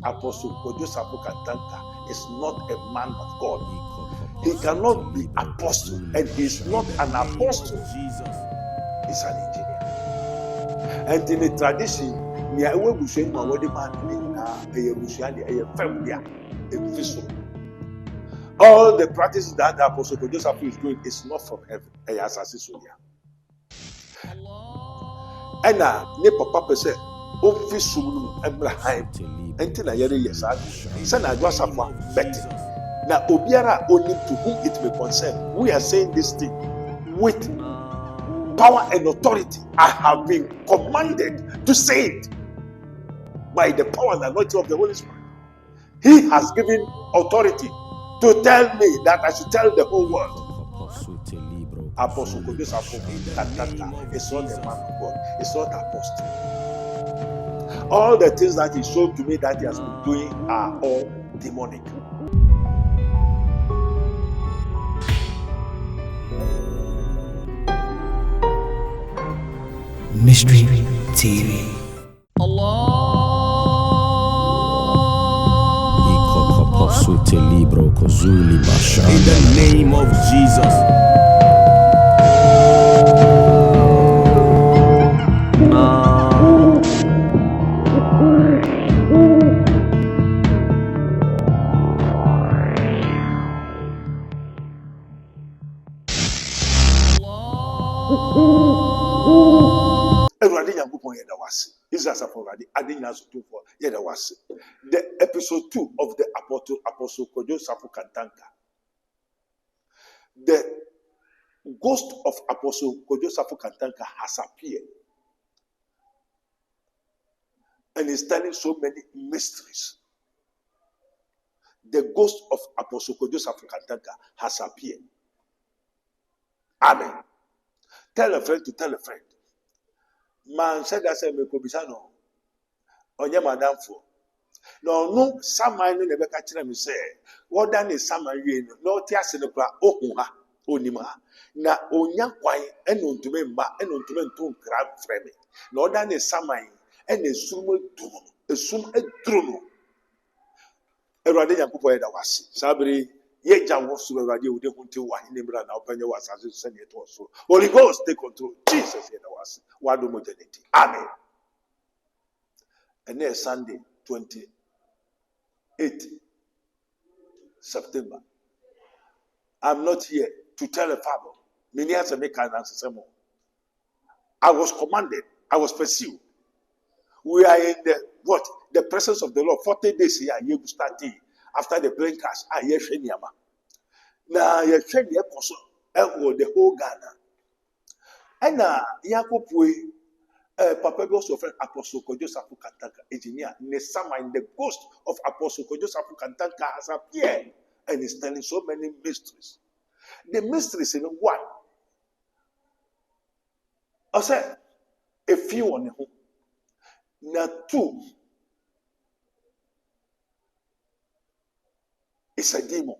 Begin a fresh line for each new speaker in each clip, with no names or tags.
Apostle Kwadwo Sarfo Kantanka is not a man of God. He cannot be apostle, and he's not an apostle. He's an engineer. And in the tradition, all the practices that the Apostle Kwadwo Sarfo is doing is not from heaven. And ne papa say, "Office Abraham." Until I hear yes, send a Josaph better. Now, Obiara only to whom it may concern. We are saying this thing with power and authority. I have been commanded to say it by the power and authority of the Holy Spirit. He has given authority to tell me that I should tell the whole world. Apostle Kwadwo Sarfo Kantanka is not a man of God. It's not apostle. All the things that he showed to me that he has been doing are all demonic.
Mystery TV.
In the name of Jesus.
The episode 2 of the Apostle Kwadwo Sarfo Kantanka. The ghost of Apostle Kwadwo Sarfo Kantanka has appeared and is telling so many mysteries. The ghost of Apostle Kwadwo Sarfo Kantanka has appeared. Amen. Tell a friend to tell a friend. Man said that say me ko bisano. Onye madam for. No saman no nebe ka kire me say what dan is saman wie no ti ase no kra ohun ha onima na onya kwan ene ontume mba ene ontume nto nkra freme na odan is saman ene esum eduru no Erade Yankopɔ yɛ da wase sabere ye jawo so Erade wo de hunti wa hine mra na opanye wasase so ne to so Holy Ghost take control Jesus yɛ da wase wa do modernity amen. And next Sunday 28 September I'm not here to tell a fable. Many as a I was commanded, I was pursued. We are in the what? The presence of the Lord. 40 days here, you start after the plane crash. Yes, now you train the apostle the whole Ghana. And Yakopwe, Papa Ghost of Apostle Kwadwo Sarfo Kantanka, engineer, in the ghost of Apostle Kwadwo Sarfo Kantanka has appeared and is telling so many mysteries. The mysteries in one. I said, a few on the home. Now, two, it's a demon.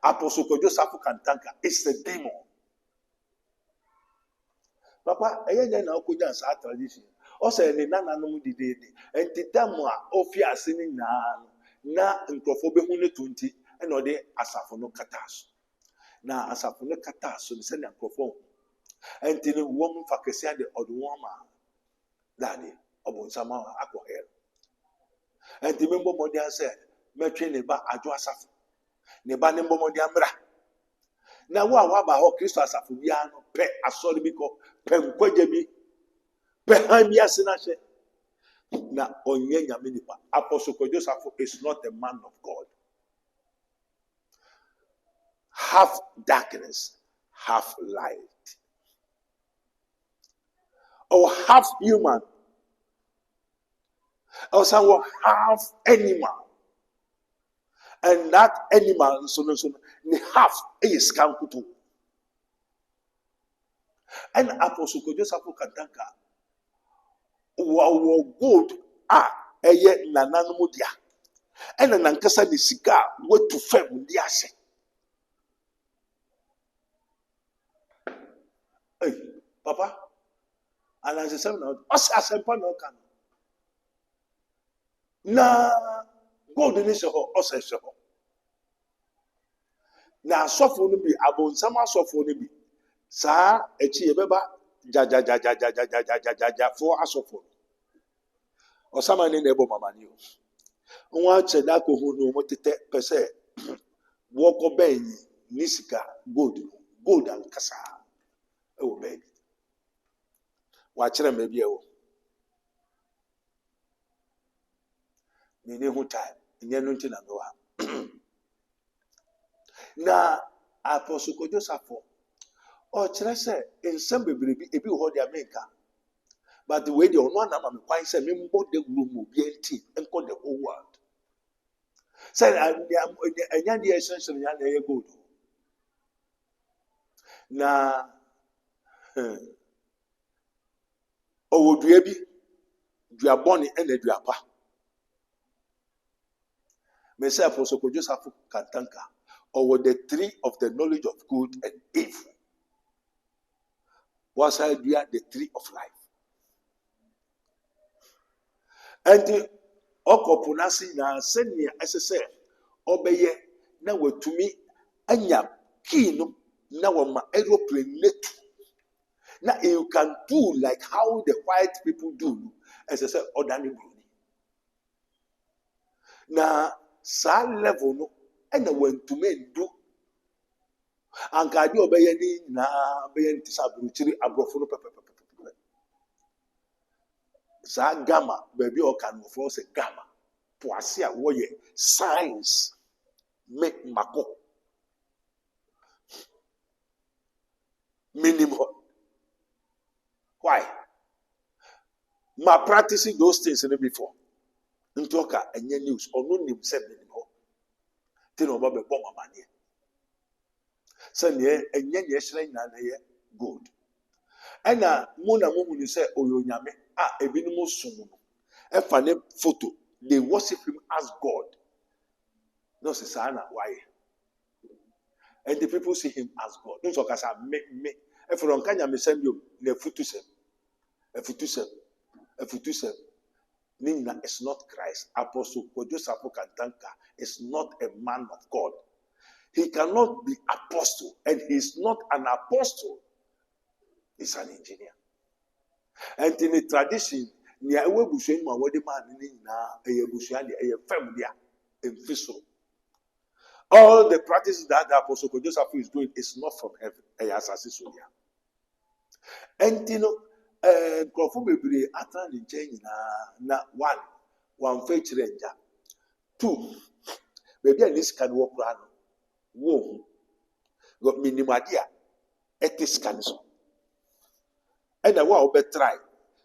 Apostle Kwadwo Sarfo Kantanka is a demon. Papa, I ain't now could dance our tradition. Also, any nana no did and the tamwa ofia sinning na nkrofobe hune 20 and ode asafono katas. Na asafono katas so the send nkrofo. And the woman for Kessia the old woman. Daddy, about some aqua hair. And the member Modia said, Metri neba Ajoasaf, Neba Nembo Modiambra. Now, what about Christos Afubiano, Pe Asoribico, Pem Quajabi, Pehambia Sinashe? Now, Onyenya Minipa, Apostle Kwadwo Sarfo is not a man of God. Half darkness, half light. Or half human, or someone half animal, and that animal so half is kankutu. And Apostle Kwadwo Sarfo Kantanka, wa good eye nananomudia, and an ankasa ni sika what to fem diase. Hey, Papa. And as I said, no can. Na gold ni se ho ose se ho. Na asofo no bi abonsam asofo no bi saa echi ebeba jajajajajajajajaja fo asofo. Osama ni na ebo mamani o. Nwa che da ko hu no motete pese woko ben ni sika gold an kasa e wo ben. Wa kire me bi e wo. Ni ne hu time nye no ntina no ha. Na Apostle Kwadwo Sarfo o kire se ensem bebrebe ebi ho dia menka. But the way they ono na ma me kwan se me mbo de room obi enti enko the whole world. Say anya the essential nya na ye gold. Na owo dua bi dua boni ena dua pa. Me say Apostle Kwadwo Sarfo kantanka or the tree of the knowledge of good and evil. Was I the tree of life? And okopunasi na senia SSF obeye na watumi anya key na wama aeroplane netu. Now you can do like how the white people do as I said ordinary bruni. Now sa level no and when to men do and kadi obeye ni na obeye nti sabruchiri abrofo no pepe. Sa gamma baby o kan for say gamma poase a wo ye science make mako minimum. Why? Ma practicing those things in before. Ntoka enye news ono nim se minimum. Tin oba be bom amane. Se ne enye ne hire na ye good. Ena mu na mu ni se oyonyame a ebinim sum no. E fa ne photo they worship him as God. No se sana why? And the people see him as God. Ntoka sa me e for onkanya me send you na futusem. A futusem. Nina is not Christ. Apostle Kwadwo Sarfo Kantanka is not a man of God. He cannot be apostle, and he is not an apostle. He's an engineer. And in the tradition, near a bushing my wedding man in a bushiani, a family, in Fiso. All the practices that the Apostle Kwadwo Sarfo is doing is not from heaven. A assassin. And you know, Crawford be atan in change na one fetch ranger. 2, maybe at least can walk around. Whoa, got minimadia, etis cancel. And a while be try.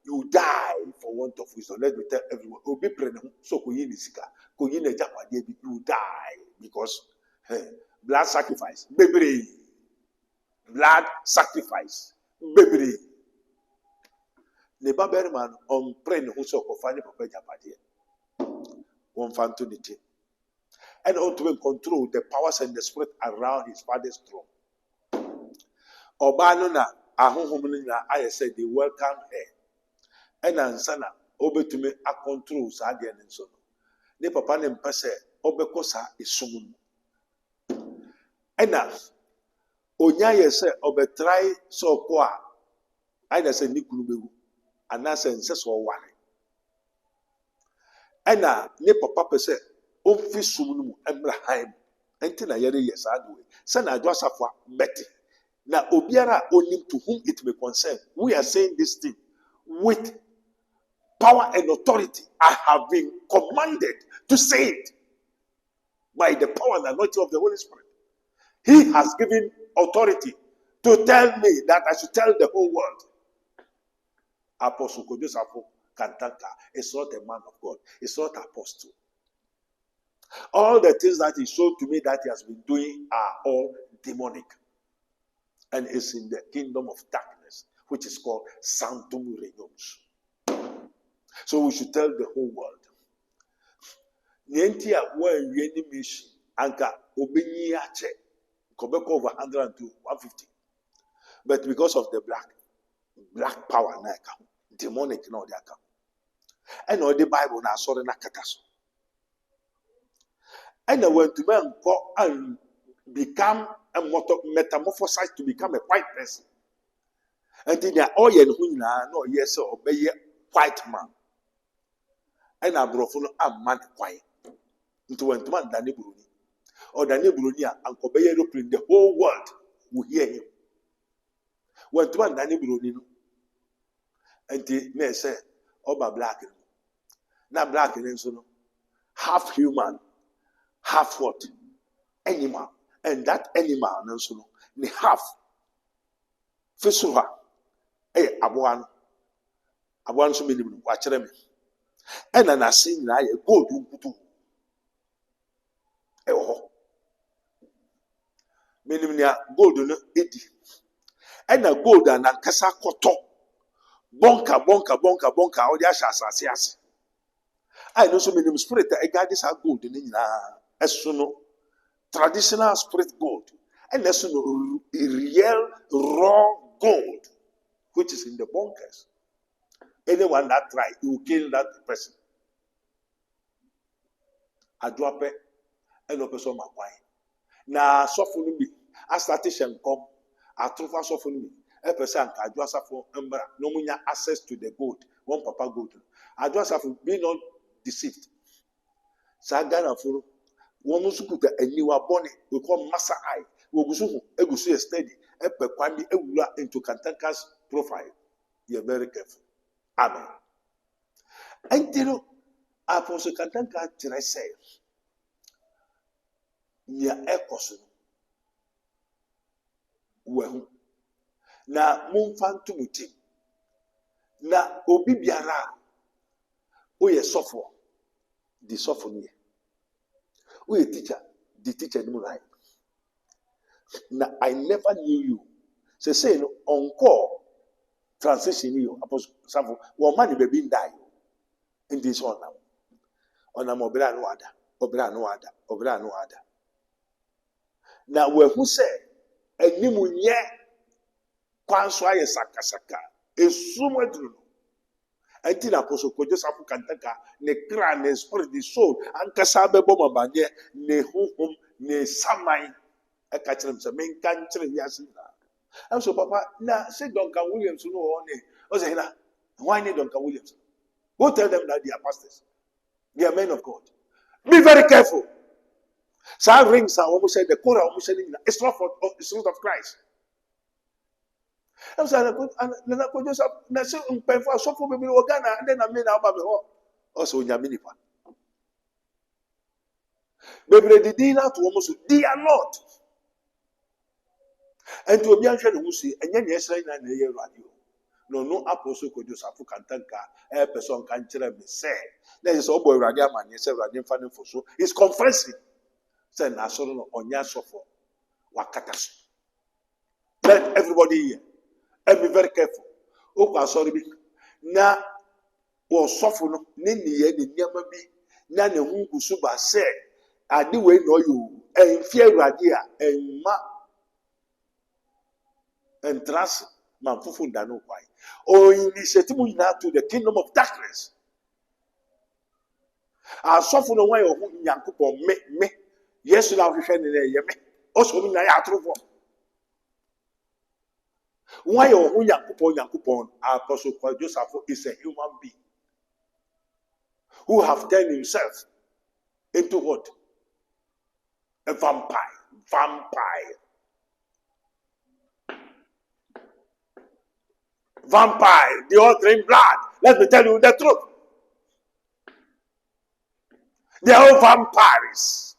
You die for want of wisdom. Let me tell everyone. Obi pregnant, so kuyin isika, kuyin eja kwade bi. You die because blood sacrifice, baby. Blood sacrifice, baby. Ne ba berman on pray no so ko fani papa japade won fanto ni ti and on to control the powers and the spirit around his father's throne. Oba no na ahohom no na I said they welcome her and ansana obetumi a control sa de ne so ne papa ne mpese obekọ sa esum ena onya ye se obetrai so ko a I said ni kunu bewu anase nse so ware ena ne papa pese omfi sum no mu Abraham enti na yare yes adwe se na adwo asafo beti na obiara onim to whom it may concern. We are saying this thing with power and authority. I have been commanded to say it by the power and authority of the Holy Spirit. He has given authority to tell me that I should tell the whole world. Apostle Kwadwo Sarfo Kantanka is not a man of God. It's not an apostle. All the things that he showed to me that he has been doing are all demonic. And it's in the kingdom of darkness, which is called Sanctum Regnums. So we should tell the whole world. Nientia when we mission anka obenyi ache kobeko over 102, 150. But because of the black power na account, demonic na the account. And all the Bible now sorry na kataso. And when to man go and become a metamorphosized to become a white person. And then all ye no yes or be white man. And a brofono a man quiet. Into when to man Danny Bruni. Or Danny Brunia and Kobe aeroplane, the whole world will hear him. When to man Danny Bruni. And the say, Oba black. Now black and so half human, half what? Animal. And that animal and so the half Fesuha. Eh, Abuan so many watch them. And an assing I go to Minimia gold no 80. And a gold and a cassa cotton. Bonka, or the ashes. I know so many spirit that a guy is a gold in as soon traditional spirit gold. And as soon real raw gold, which is in the bunkers. Anyone that try, you will kill that person. I drop it and open some wine. Now, soften me. As statistician come, I transfer soften me. A person I just have for no munya access to the gold. One papa gold. I just have to be not deceived. Sagana for one who put a new bonnet, we call Massa Eye. We go so steady. A pequami into Kantanka's profile. You're very careful. Amen. Until Apostle Kantanka say, near Ecoson. Well, na mumfantu mutim. Na obi biara oye sofo the sofo oye teacher the teacher no right. Na I never knew you. Say no encore transition you Apostle Sarfo one man be die in this one now. Ona obira no ada. Na we who say enimu nye kwanso aye sakasaka esumodru enti na Apostle Kwadwo Sarfo Kantaka ne kra ne spirit the soul ankasa bebo mabanye ne huhum ne samai e ka kire mse men kan kire wiase na so papa na say Duncan Williams no one o say na why need Duncan Williams? Go tell them that they are pastors, they are men of God. Be very careful. Some rings are almost said the Korah almost said it's not for it's not of Christ. I'm saying, I could just pay for a sofa baby organa, and then I made out by the also Yaminipa. Baby, the dinner to almost they are not. And to a young child who see, and then yes, I know radio. No Apostle Kwadwo Sarfo Kantaka, a person can tell me, say, there is all boy Radiaman, yes, Radian Fanning for so. He's confessing. Say, Nasono on your sofa, Wakatas. Let everybody hear. And be very careful. Oh, sorry. Na or soften Nini, the Yamabi, Nana Hungu Suba said, I do know you, and fear Radia, and Ma and trust Manfufunda no why. Or initiative now to the kingdom of darkness. I soften away of Yankupo, me, yes, now we can in a also in a why or Yankupon, Apostle Kwadwo Sarfo is a human being who have turned himself into what? A vampire. Vampire, they all drink blood. Let me tell you the truth. They are all vampires.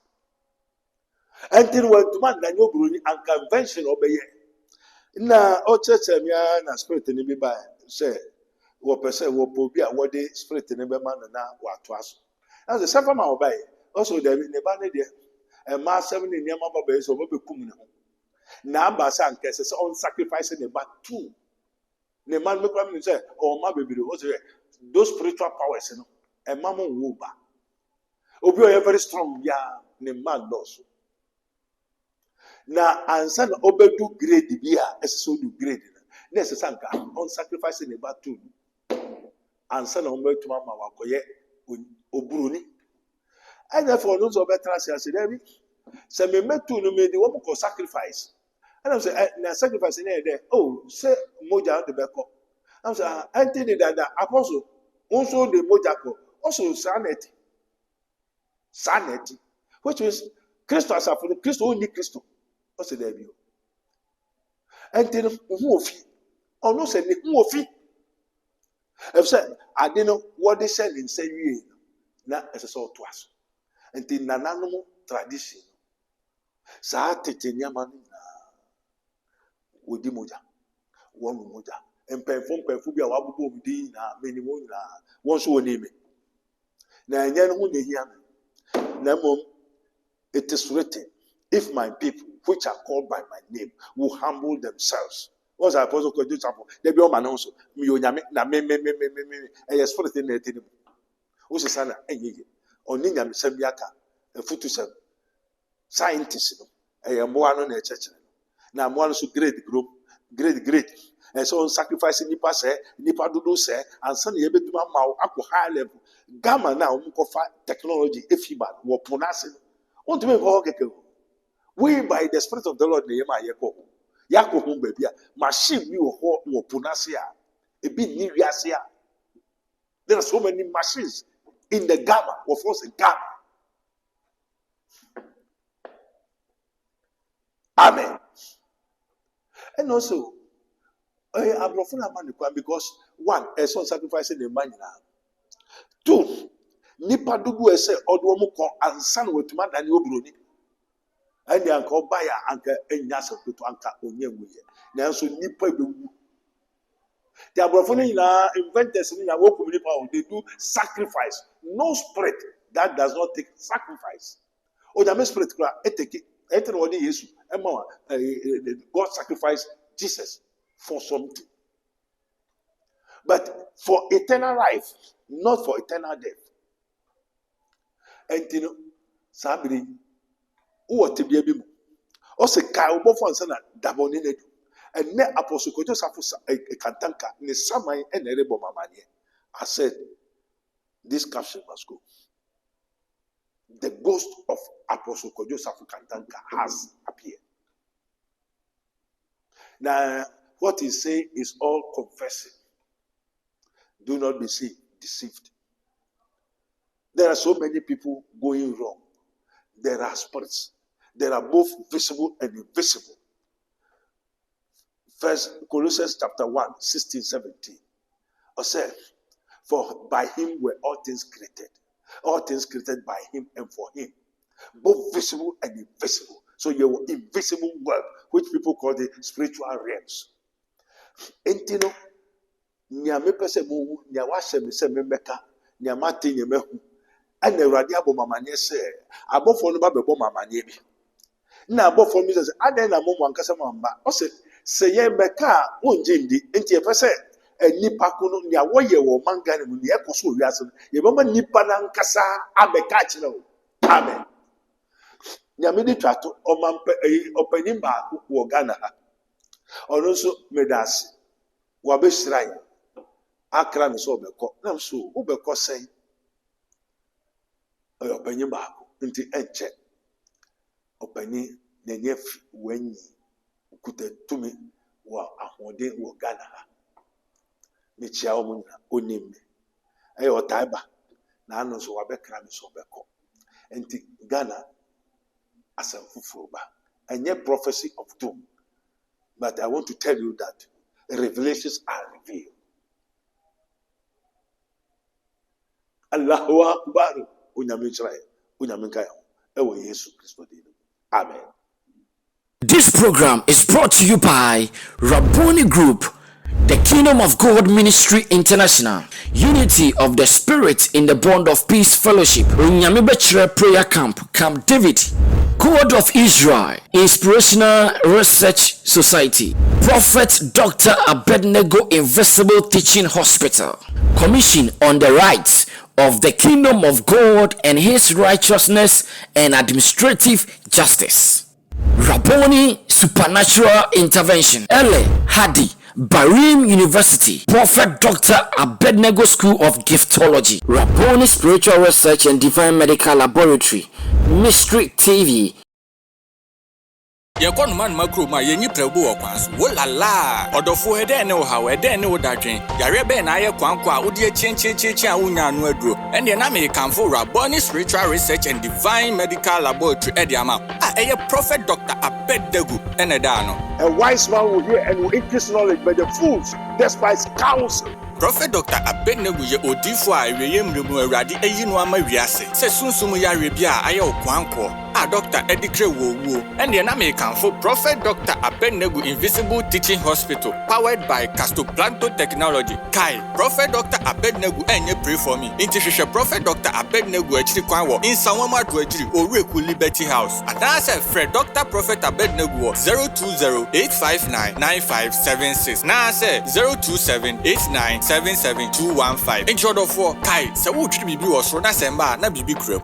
Until when to man that you bring and convention obey. Na o church na spirit ni bi ba say wo pese wo pobi a wo de spirit ni be man na wo ato aso. Na the seven man obey. Also the ne ba ne de e ma 7 ni ma ba be so bo be kum ne ho. Na ba sa nke se on sacrifice ne ba 2. Ne man me kwa me say o ma be bi o say those spiritual powers no e ma mo wo ba. Obi o very strong ya ne man loss. Na ansa na obedu grade bia eso do grade na se sanka on sacrificing about 2 ansa na ometuma ma wakoye oburoni anya for no so better as there se me metu no me di wo ko sacrifice and I say na sacrifice na there oh say moja de beko I say anti that apostle also the moja ko also sanity which is Christo asafo Christo only Christo o say there bi anti no hu ofi ono say ne hu ofi if say ade no what they said in say wie na eso to aso anti nananom tradition sa tete nyama na wodi moja wonu moja empemfo bia wabubo obidi na menimo na won so woni me na enya no hu na hia na mom it is written if my people which are called by my name will humble themselves was Apostle Kwadwo Sarfo they be o man so me onyame na me e spirit na eteni wo se sana enye oni nyame sabiaka efutu sem scientists no mboa no na echechere na mboa no so great and so sacrificing nipa say nipa dodo say and son ye betuma ma akọ high level gamma na umkofa technology efiba wo ponase won't me ko keke we by the spirit of the Lord na yema yako hu baby machine bi wo ponase a ebi ni wiase a there are so many machines in the gamma of us gamma. Amen. And also, because one, a son sacrificing the man now. Two, nipa dubu ese oduomu ko ansan wetuma dani obroni. And the uncle buyer anka enyasa to anka onyemuye. Nanso nipa bewu. The abrofoni na inventors ni na wo community they do sacrifice. No spirit that does not take sacrifice. O the spirit kra eteke etere wodi Yesu. God sacrificed Jesus for something. But for eternal life, not for eternal death. And you know, Sabri, who are to be able also Kaobo for Ansana Dabonine. And ne Apostle Kwadwo Sarfo a Kantanka, ne Samai and Erebo Mamanie. I said, this caption must go. The ghost of Apostle Kwadwo Sarfo Kantanka has appeared. Now, what he say is all confessing. Do not be deceived. There are so many people going wrong. There are spirits. There are both visible and invisible. First Colossians chapter 1, 16, 17. I said, for by him were all things created. All things created by him and for him. Both visible and invisible. So your invisible world, which people call the spiritual realms. Entino, nyame pese mu, nyawashe mi se memeka, nyamati nyemehu. Ane radi abo mamanye se, abofo no ba bebo mamanye bi. Na abofo mi se, ade na mo ankasa mamba. O se ye meka onje ndi, enti e pese nipa kuno nya woye wo mangane mu ne ekoso wiase. Ye bama nipa na nkasa abeka kire o. Amen. Nyamidi trato omampe opening ba wo Ghana ha ono so medasi wa be shrine akra no so obeko na so obeko sen opening ba nti enche opening nenye wanyi kutetumi wa ahode wo Ghana ha me chia o mu na onim otaiba na anu so wa be kra no so obeko nti Ghana as a fufuba, and yet prophecy of doom. But I want to tell you that revelations are revealed. Allahu Akbar. Amen.
This program is brought to you by Rabboni Group, the Kingdom of God Ministry International, Unity of the Spirit in the Bond of Peace Fellowship, Unyamibechre Prayer Camp, Camp David, God of Israel, Inspirational Research Society, Prophet Dr. Abednego Invisible Teaching Hospital, Commission on the Rights of the Kingdom of God and His Righteousness and Administrative Justice, Rabboni Supernatural Intervention, Ele Hadi Barim University, Prophet Dr. Abednego School of Giftology, Rabboni Spiritual Research and Divine Medical Laboratory, Mystery TV.
Yakon man makro ma yenyi prebu okwanso wolala odofo hede ne wo hawe de ne wo dadwen yare be na ye kwankwa odi chinchi a wonya no aduro ene na me kanfo Rabboni Spiritual Research and Divine Medical Laboratory e ama eye Prophet Dr. Abednego ene da no.
A wise man will hear and will increase knowledge, but the fools despise counsel.
Prophet Dr. Abednego ye odifo a eweye mremu awrade eyi no ama wiase se sunsumu yare bia aye okwanko Dr. Edikre Wowo and the name for Prophet Dr. Abednego Invisible Teaching Hospital powered by Castoplanto Technology. Kai Prophet Dr. Abednego enye pray for me. Intishisha Prophet Dr. Abednego echiri kwanwo in Sanwama Dwejiri Oreku Liberty House. And that's a Fred Dr. Prophet Abednego 020-859-9576. Na say 027-8977-215. In short of 4 Kai se wo tiri bibi was na semba na bibi krem.